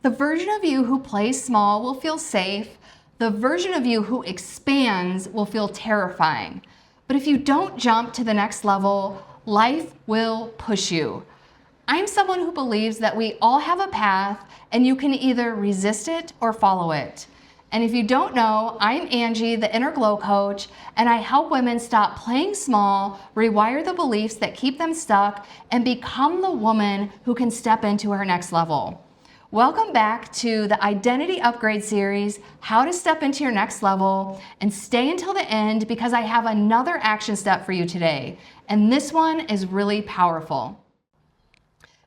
The version of you who plays small will feel safe. The version of you who expands will feel terrifying. But if you don't jump to the next level, life will push you. I'm someone who believes that we all have a path and you can either resist it or follow it. And if you don't know, I'm Angie, the Inner Glow Coach, and I help women stop playing small, rewire the beliefs that keep them stuck, and become the woman who can step into her next level. Welcome back to the Identity Upgrade Series, How to Step into Your Next Level, and stay until the end because I have another action step for you today. And this one is really powerful.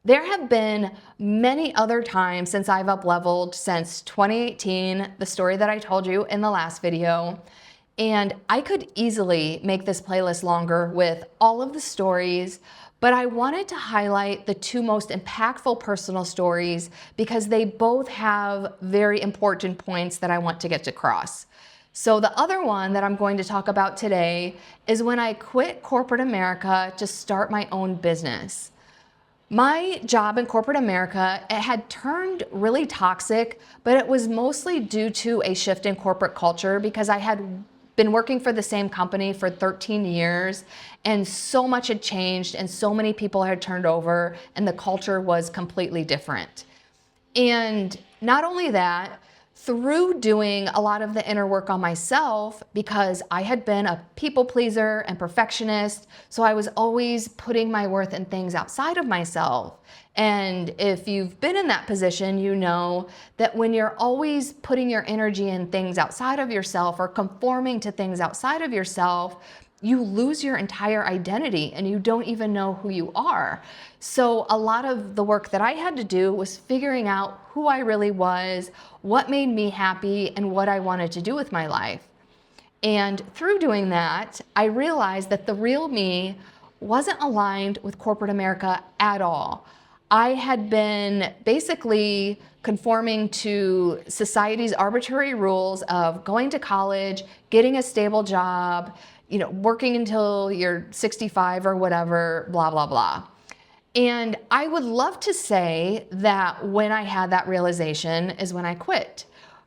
There have been many other times since I've up-leveled since 2018, the story that I told you in the last video. And I could easily make this playlist longer with all of the stories, but I wanted to highlight the two most impactful personal stories because they both have very important points that I want to get across. So the other one that I'm going to talk about today is when I quit corporate America to start my own business. My job in corporate America, it had turned really toxic, but it was mostly due to a shift in corporate culture because I had been working for the same company for 13 years and so much had changed and so many people had turned over and the culture was completely different. And not only that, through doing a lot of the inner work on myself, because I had been a people pleaser and perfectionist, so I was always putting my worth in things outside of myself. And if you've been in that position, you know that when you're always putting your energy in things outside of yourself or conforming to things outside of yourself, you lose your entire identity and you don't even know who you are. So a lot of the work that I had to do was figuring out who I really was, what made me happy, and what I wanted to do with my life. And through doing that, I realized that the real me wasn't aligned with corporate America at all. I had been basically conforming to society's arbitrary rules of going to college, getting a stable job, working until you're 65 or whatever, blah, blah, blah. And I would love to say that when I had that realization is when I quit.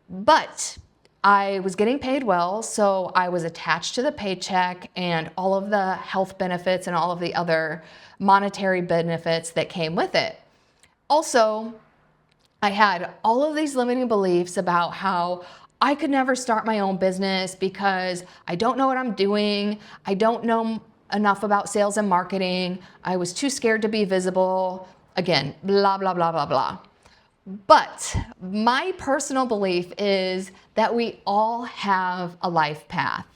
But I was getting paid well, so I was attached to the paycheck and all of the health benefits and all of the other monetary benefits that came with it. Also, I had all of these limiting beliefs about how I could never start my own business because I don't know what I'm doing. I don't know enough about sales and marketing. I was too scared to be visible. Again, blah, blah, blah, blah, blah. But my personal belief is that we all have a life path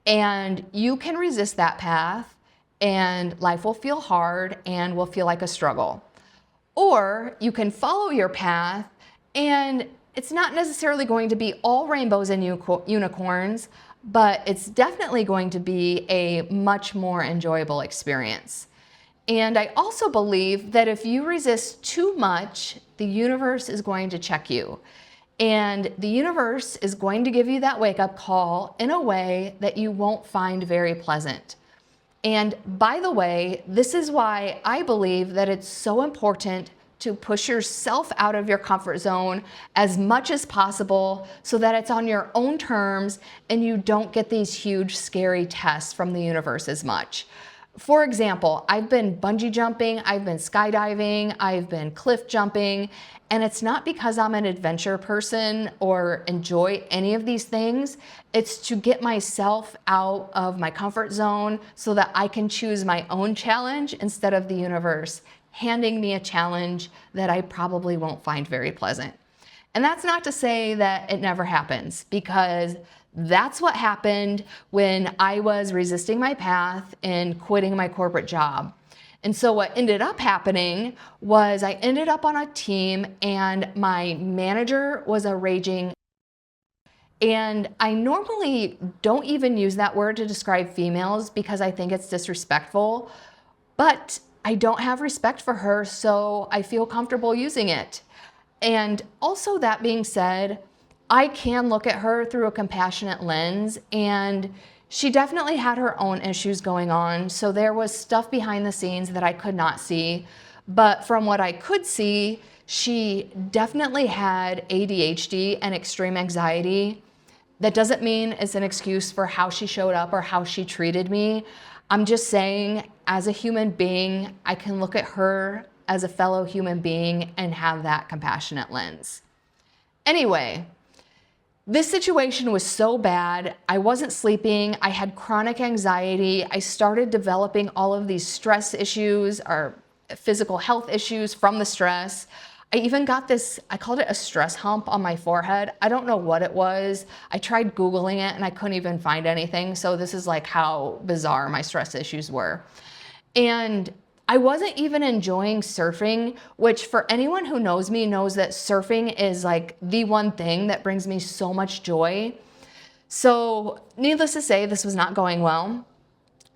and you can resist that path and life will feel hard and will feel like a struggle. Or you can follow your path and it's not necessarily going to be all rainbows and unicorns, but it's definitely going to be a much more enjoyable experience. And I also believe that if you resist too much, the universe is going to check you. And the universe is going to give you that wake-up call in a way that you won't find very pleasant. And by the way, this is why I believe that it's so important to push yourself out of your comfort zone as much as possible so that it's on your own terms and you don't get these huge, scary tests from the universe as much. For example, I've been bungee jumping, I've been skydiving, I've been cliff jumping, and it's not because I'm an adventure person or enjoy any of these things. It's to get myself out of my comfort zone so that I can choose my own challenge instead of the universe handing me a challenge that I probably won't find very pleasant. And that's not to say that it never happens, because that's what happened when I was resisting my path and quitting my corporate job. And so what ended up happening was I ended up on a team and my manager was a raging. And I normally don't even use that word to describe females because I think it's disrespectful, but I don't have respect for her, so I feel comfortable using it. And also, that being said, I can look at her through a compassionate lens, and she definitely had her own issues going on, so there was stuff behind the scenes that I could not see. But from what I could see, she definitely had ADHD and extreme anxiety. That doesn't mean it's an excuse for how she showed up or how she treated me. I'm just saying, as a human being, I can look at her as a fellow human being and have that compassionate lens. Anyway, this situation was so bad. I wasn't sleeping. I had chronic anxiety. I started developing all of these stress issues or physical health issues from the stress. I even got this, I called it a stress hump on my forehead. I don't know what it was. I tried Googling it and I couldn't even find anything. So this is like how bizarre my stress issues were. And I wasn't even enjoying surfing, which for anyone who knows me knows that surfing is like the one thing that brings me so much joy. So needless to say, this was not going well.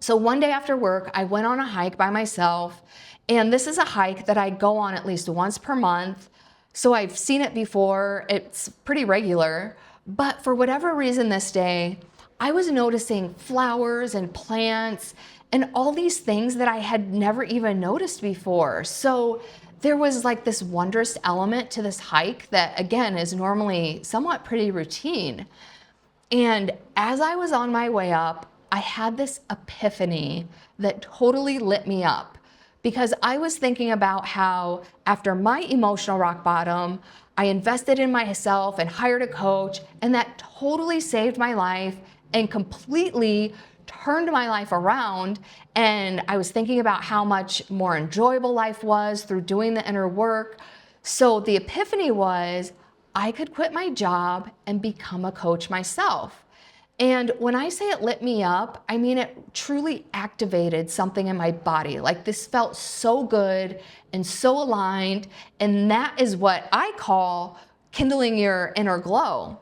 So one day after work, I went on a hike by myself, and this is a hike that I go on at least once per month. So I've seen it before, it's pretty regular, but for whatever reason this day, I was noticing flowers and plants and all these things that I had never even noticed before. So there was like this wondrous element to this hike that, again, is normally somewhat pretty routine. And as I was on my way up, I had this epiphany that totally lit me up, because I was thinking about how after my emotional rock bottom, I invested in myself and hired a coach, and that totally saved my life and completely turned my life around. And I was thinking about how much more enjoyable life was through doing the inner work. So the epiphany was I could quit my job and become a coach myself. And when I say it lit me up, I mean it truly activated something in my body. Like this felt so good and so aligned. And that is what I call kindling your inner glow.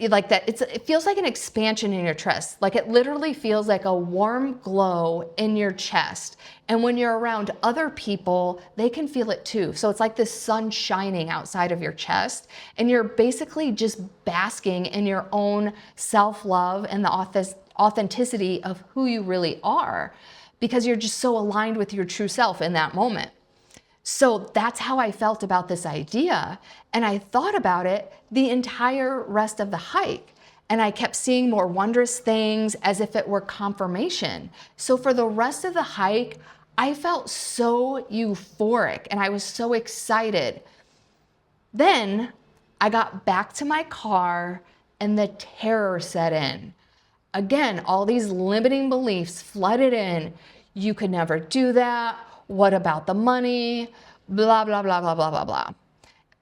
Like that, it feels like an expansion in your chest. Like it literally feels like a warm glow in your chest. And when you're around other people, they can feel it too. So it's like this sun shining outside of your chest, and you're basically just basking in your own self-love and the authenticity of who you really are, because you're just so aligned with your true self in that moment. So that's how I felt about this idea. And I thought about it the entire rest of the hike. And I kept seeing more wondrous things as if it were confirmation. So for the rest of the hike, I felt so euphoric and I was so excited. Then I got back to my car and the terror set in. Again, all these limiting beliefs flooded in. You could never do that. What about the money? Blah, blah, blah, blah, blah, blah, blah.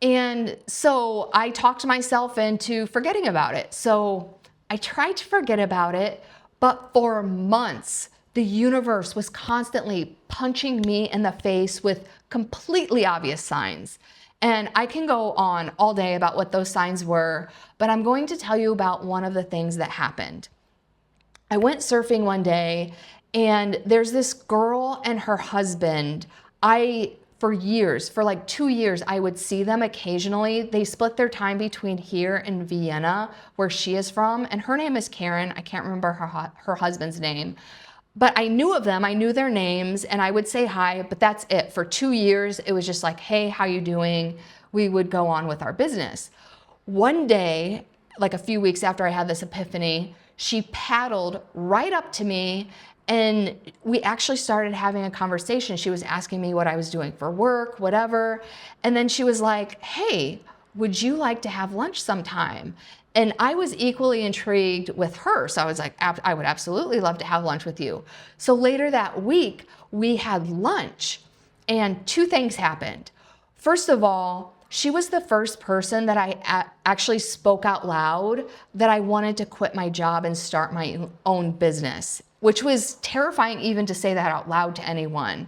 And so I talked myself into forgetting about it. So I tried to forget about it, but for months, the universe was constantly punching me in the face with completely obvious signs. And I can go on all day about what those signs were, but I'm going to tell you about one of the things that happened. I went surfing one day, and there's this girl and her husband. For like 2 years, I would see them occasionally. They split their time between here and Vienna, where she is from, and her name is Karen. I can't remember her husband's name. But I knew of them, I knew their names, and I would say hi, but that's it. For 2 years, it was just like, hey, how you doing? We would go on with our business. One day, like a few weeks after I had this epiphany, she paddled right up to me, and we actually started having a conversation. She was asking me what I was doing for work, whatever. And then she was like, hey, would you like to have lunch sometime? And I was equally intrigued with her. So I was like, I would absolutely love to have lunch with you. So later that week, we had lunch, and two things happened. First of all, she was the first person that I actually spoke out loud that I wanted to quit my job and start my own business, which was terrifying even to say that out loud to anyone.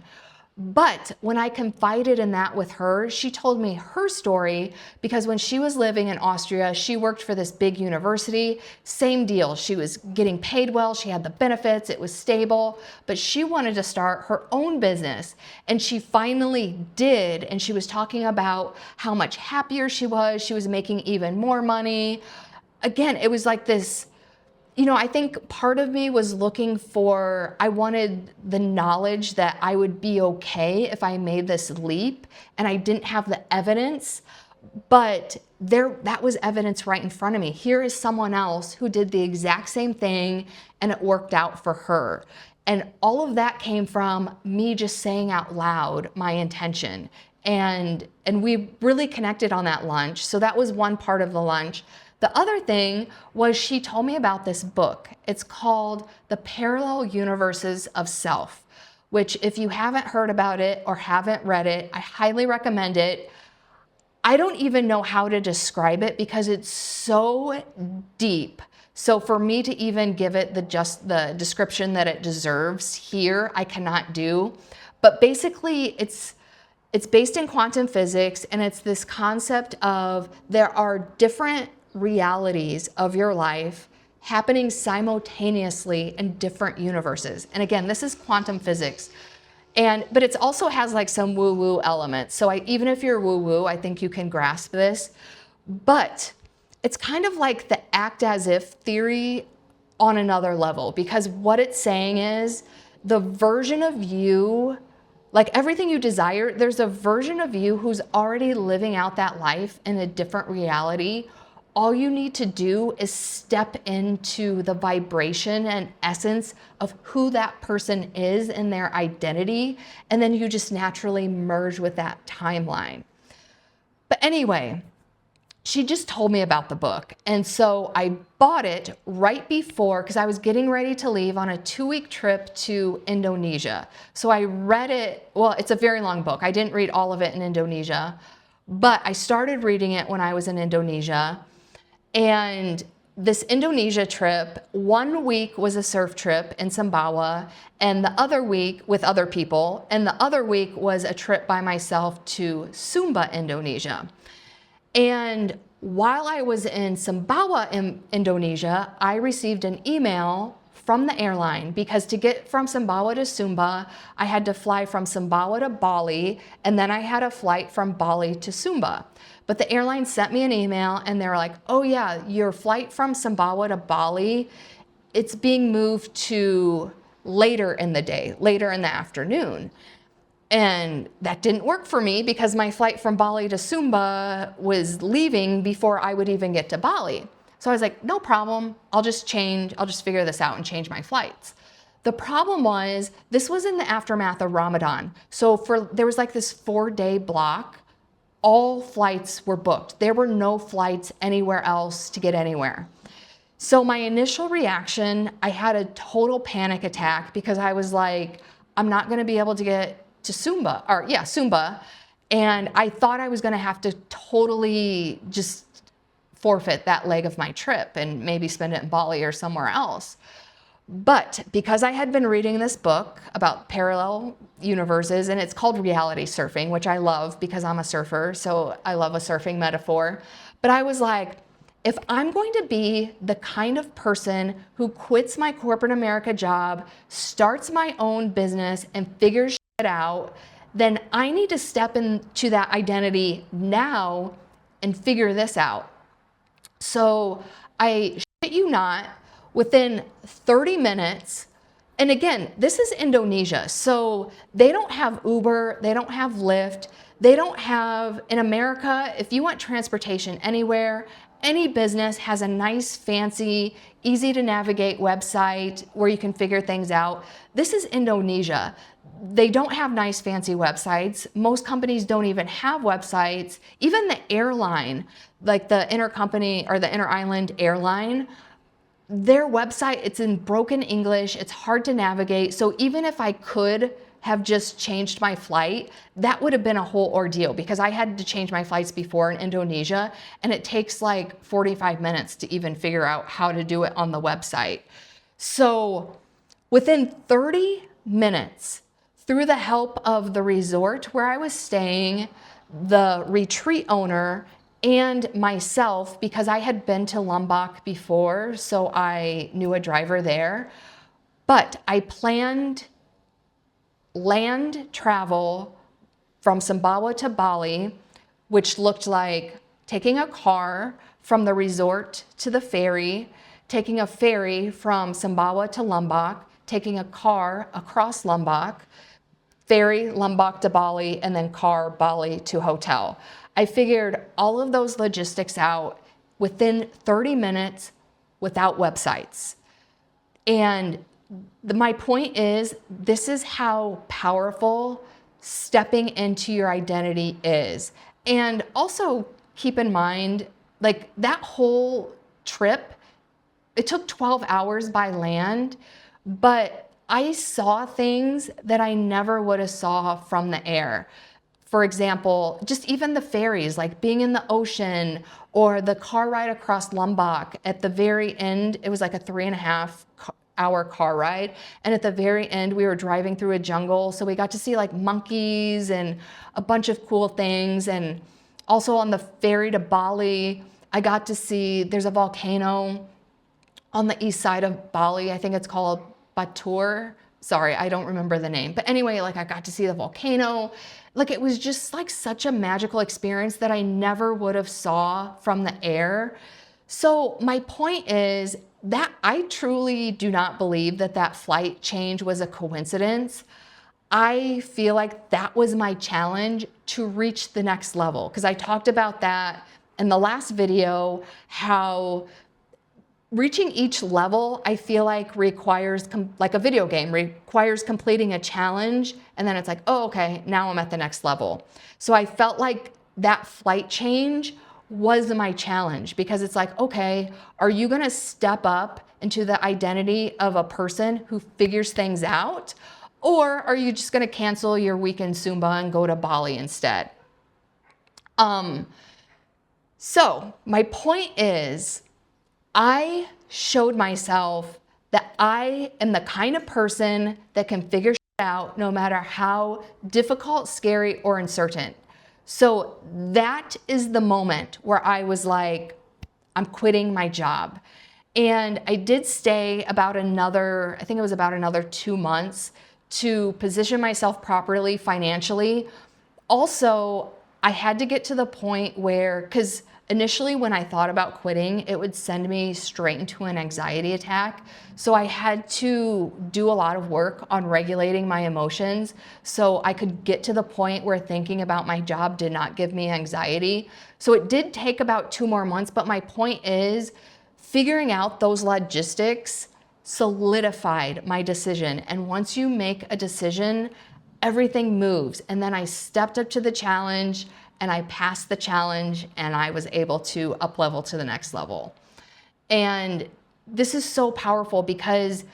But when I confided in that with her, she told me her story, because when she was living in Austria, she worked for this big university. Same deal. She was getting paid well. She had the benefits. It was stable. But she wanted to start her own business. And she finally did. And she was talking about how much happier she was. She was making even more money. Again, it was like this I think part of me was looking for, I wanted the knowledge that I would be okay if I made this leap, and I didn't have the evidence, but that was evidence right in front of me. Here is someone else who did the exact same thing and it worked out for her. And all of that came from me just saying out loud my intention. And we really connected on that lunch. So that was one part of the lunch. The other thing was she told me about this book. It's called The Parallel Universes of Self, which if you haven't heard about it or haven't read it, I highly recommend it. I don't even know how to describe it because it's so deep. So for me to even give it the description that it deserves here, I cannot do. But basically, it's based in quantum physics, and it's this concept of there are different realities of your life happening simultaneously in different universes. And again, this is quantum physics. But it also has like some woo-woo elements. So even if you're woo-woo, I think you can grasp this. But it's kind of like the act as if theory on another level, because what it's saying is the version of you, like everything you desire, there's a version of you who's already living out that life in a different reality. All you need to do is step into the vibration and essence of who that person is and their identity, and then you just naturally merge with that timeline. But anyway, she just told me about the book, and so I bought it right before, because I was getting ready to leave on a 2-week trip to Indonesia. So I read it, well, it's a very long book. I didn't read all of it in Indonesia, but I started reading it when I was in Indonesia. And this Indonesia trip, 1 week was a surf trip in Sumbawa, and the other week with other people, and the other week was a trip by myself to Sumba, Indonesia. And while I was in Sumbawa, in Indonesia, I received an email from the airline, because to get from Sumbawa to Sumba, I had to fly from Sumbawa to Bali, and then I had a flight from Bali to Sumba. But the airline sent me an email and they were like, oh yeah, your flight from Sumbawa to Bali, it's being moved to later in the day, later in the afternoon. And that didn't work for me because my flight from Bali to Sumba was leaving before I would even get to Bali. So I was like, no problem, I'll just figure this out and change my flights. The problem was, this was in the aftermath of Ramadan. So there was like this 4-day block, all flights were booked. There were no flights anywhere else to get anywhere. So my initial reaction, I had a total panic attack because I was like, I'm not gonna be able to get to Sumba. And I thought I was gonna have to totally just forfeit that leg of my trip and maybe spend it in Bali or somewhere else. But because I had been reading this book about parallel universes, and it's called reality surfing, which I love because I'm a surfer, so I love a surfing metaphor. But I was like, if I'm going to be the kind of person who quits my corporate America job, starts my own business, and figures shit out, then I need to step into that identity now and figure this out. So I shit you not, within 30 minutes, and again, this is Indonesia, so they don't have Uber, they don't have Lyft, they don't have, in America, if you want transportation anywhere, any business has a nice, fancy, easy to navigate website where you can figure things out. This is Indonesia. They don't have nice, fancy websites. Most companies don't even have websites. Even the airline, like the intercompany or the inter-island airline, their website, it's in broken English, it's hard to navigate. So even if I could have just changed my flight, that would have been a whole ordeal because I had to change my flights before in Indonesia, and it takes like 45 minutes to even figure out how to do it on the website. So within 30 minutes, through the help of the resort where I was staying, the retreat owner, and myself, because I had been to Lombok before, so I knew a driver there, but I planned land travel from Sumbawa to Bali, which looked like taking a car from the resort to the ferry, taking a ferry from Sumbawa to Lombok, taking a car across Lombok, ferry Lombok to Bali, and then car Bali to hotel. I figured all of those logistics out within 30 minutes without websites. And my point is, this is how powerful stepping into your identity is. And also keep in mind, like that whole trip, it took 12 hours by land, but I saw things that I never would have saw from the air. For example, just even the ferries, like being in the ocean, or the car ride across Lombok. At the very end, it was like a 3.5-hour car ride. And at the very end, we were driving through a jungle. So we got to see like monkeys and a bunch of cool things. And also on the ferry to Bali, I got to see, there's a volcano on the east side of Bali. I think it's called Batur. Sorry, I don't remember the name. But anyway, like I got to see the volcano. Like it was just like such a magical experience that I never would have saw from the air. So my point is that I truly do not believe that that flight change was a coincidence. I feel like that was my challenge to reach the next level, because I talked about that in the last video, how reaching each level, I feel like requires, like a video game, requires completing a challenge, and then it's like, oh, okay, now I'm at the next level. So I felt like that flight change was my challenge, because it's like, okay, are you gonna step up into the identity of a person who figures things out? Or are you just gonna cancel your weekend Zumba and go to Bali instead? So my point is, I showed myself that I am the kind of person that can figure shit out no matter how difficult, scary, or uncertain. So that is the moment where I was like, I'm quitting my job. And I did stay about another, I think it was about another 2 months to position myself properly financially. Also, I had to get to the point where, because initially when I thought about quitting, it would send me straight into an anxiety attack. So I had to do a lot of work on regulating my emotions so I could get to the point where thinking about my job did not give me anxiety. So it did take about 2 more months, but my point is, figuring out those logistics solidified my decision. And once you make a decision, everything moves. And then I stepped up to the challenge, and I passed the challenge, and I was able to up level to the next level. And this is so powerful because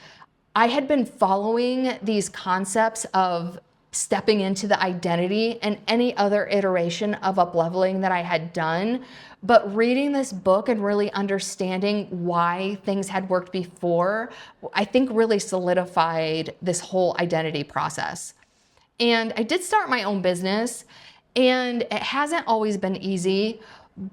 I had been following these concepts of stepping into the identity and any other iteration of up leveling that I had done. But reading this book and really understanding why things had worked before, I think really solidified this whole identity process. And I did start my own business, and it hasn't always been easy,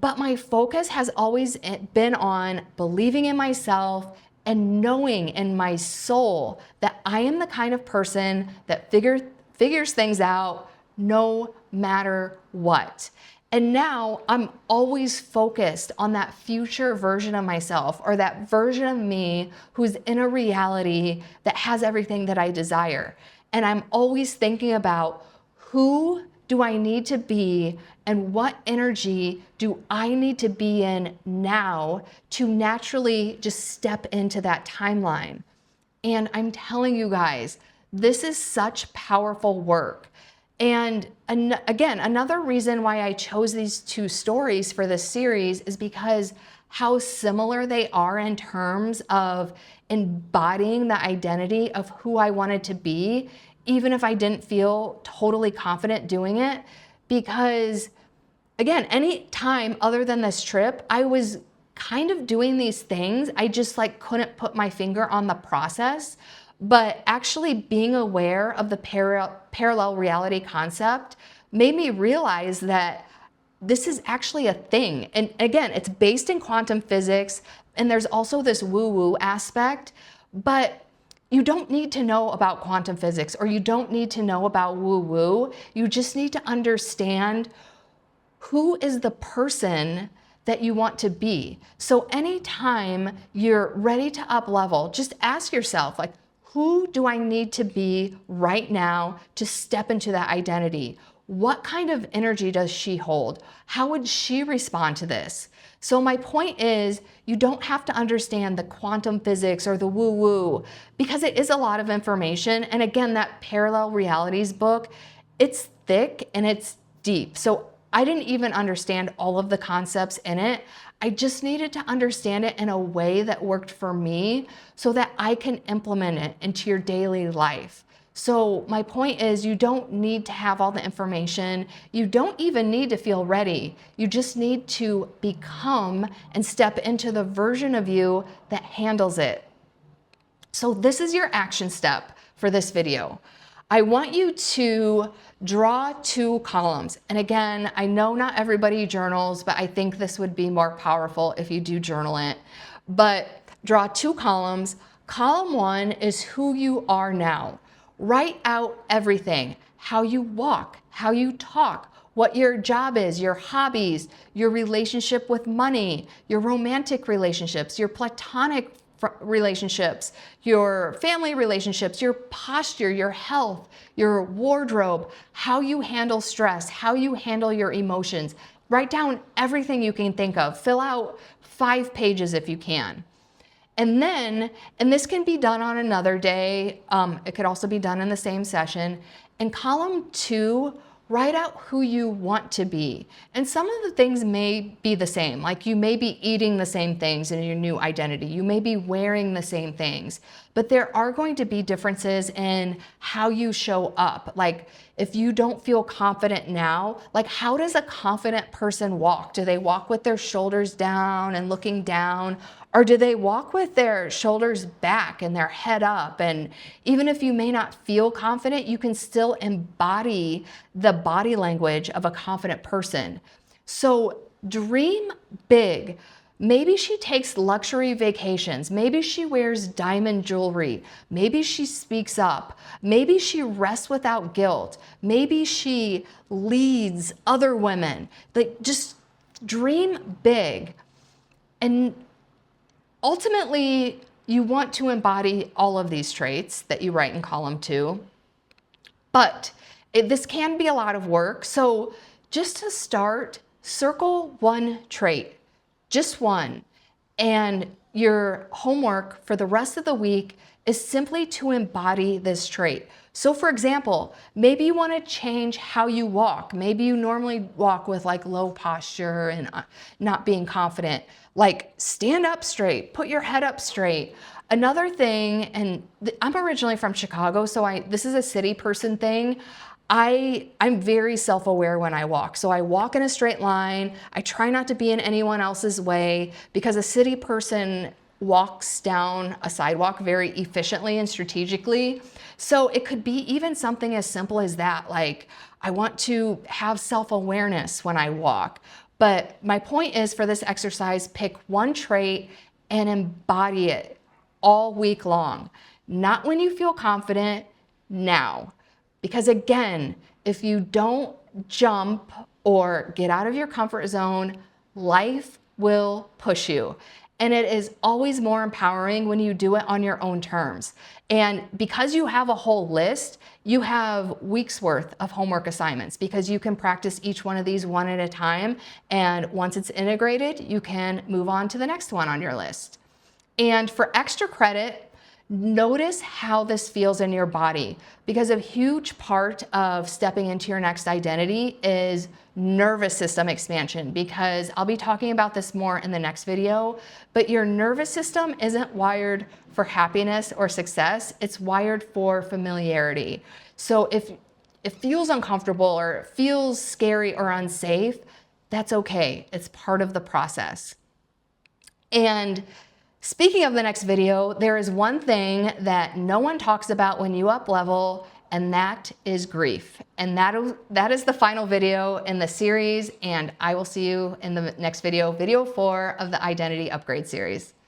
but my focus has always been on believing in myself and knowing in my soul that I am the kind of person that figures things out no matter what. And now I'm always focused on that future version of myself, or that version of me who's in a reality that has everything that I desire. And I'm always thinking about, who do I need to be, and what energy do I need to be in now to naturally just step into that timeline? And I'm telling you guys, this is such powerful work. And again, another reason why I chose these 2 stories for this series is because how similar they are in terms of embodying the identity of who I wanted to be, even if I didn't feel totally confident doing it. Because again, any time other than this trip, I was kind of doing these things. I just like couldn't put my finger on the process. But actually being aware of the parallel reality concept made me realize that this is actually a thing. And again, it's based in quantum physics, and there's also this woo-woo aspect, but you don't need to know about quantum physics, or you don't need to know about woo-woo. You just need to understand who is the person that you want to be. So anytime you're ready to up level, just ask yourself, like, who do I need to be right now to step into that identity? What kind of energy does she hold? How would she respond to this? So my point is, you don't have to understand the quantum physics or the woo-woo, because it is a lot of information. And again, that Parallel Realities book, it's thick and it's deep. So I didn't even understand all of the concepts in it. I just needed to understand it in a way that worked for me so that I can implement it into your daily life. So my point is, you don't need to have all the information. You don't even need to feel ready. You just need to become and step into the version of you that handles it. So this is your action step for this video. I want you to draw 2 columns. And again, I know not everybody journals, but I think this would be more powerful if you do journal it. But draw 2 columns. Column 1 is who you are now. Write out everything: how you walk, how you talk, what your job is, your hobbies, your relationship with money, your romantic relationships, your platonic relationships, your family relationships, your posture, your health, your wardrobe, how you handle stress, how you handle your emotions. Write down everything you can think of. Fill out 5 pages if you can. And then, and this can be done on another day, it could also be done in the same session. In column 2, write out who you want to be. And some of the things may be the same, like you may be eating the same things in your new identity. You may be wearing the same things, but there are going to be differences in how you show up. Like if you don't feel confident now, like how does a confident person walk? Do they walk with their shoulders down and looking down? Or do they walk with their shoulders back and their head up? And even if you may not feel confident, you can still embody the body language of a confident person. So dream big. Maybe she takes luxury vacations. Maybe she wears diamond jewelry. Maybe she speaks up. Maybe she rests without guilt. Maybe she leads other women. Like, just dream big. And ultimately, you want to embody all of these traits that you write in column 2, but this can be a lot of work. So just to start, circle 1 trait, just 1. And your homework for the rest of the week is simply to embody this trait. So for example, maybe you want to change how you walk. Maybe you normally walk with like low posture and not being confident. Like stand up straight, put your head up straight. Another thing, and I'm originally from Chicago, so this is a city person thing. I'm very self-aware when I walk. So I walk in a straight line. I try not to be in anyone else's way, because a city person walks down a sidewalk very efficiently and strategically. So it could be even something as simple as that. Like, I want to have self-awareness when I walk. But my point is, for this exercise, pick 1 trait and embody it all week long. Not when you feel confident, now. Because again, if you don't jump or get out of your comfort zone, life will push you. And it is always more empowering when you do it on your own terms. And because you have a whole list, you have weeks worth of homework assignments, because you can practice each one of these one at a time. And once it's integrated, you can move on to the next one on your list. And for extra credit, notice how this feels in your body, because a huge part of stepping into your next identity is nervous system expansion, because I'll be talking about this more in the next video, but your nervous system isn't wired for happiness or success, it's wired for familiarity. So if it feels uncomfortable or it feels scary or unsafe, that's okay. It's part of the process. And speaking of the next video, there is one thing that no one talks about when you up level, and that is grief. And that is the final video in the series, and I will see you in the next video, video 4 of the Identity Upgrade series.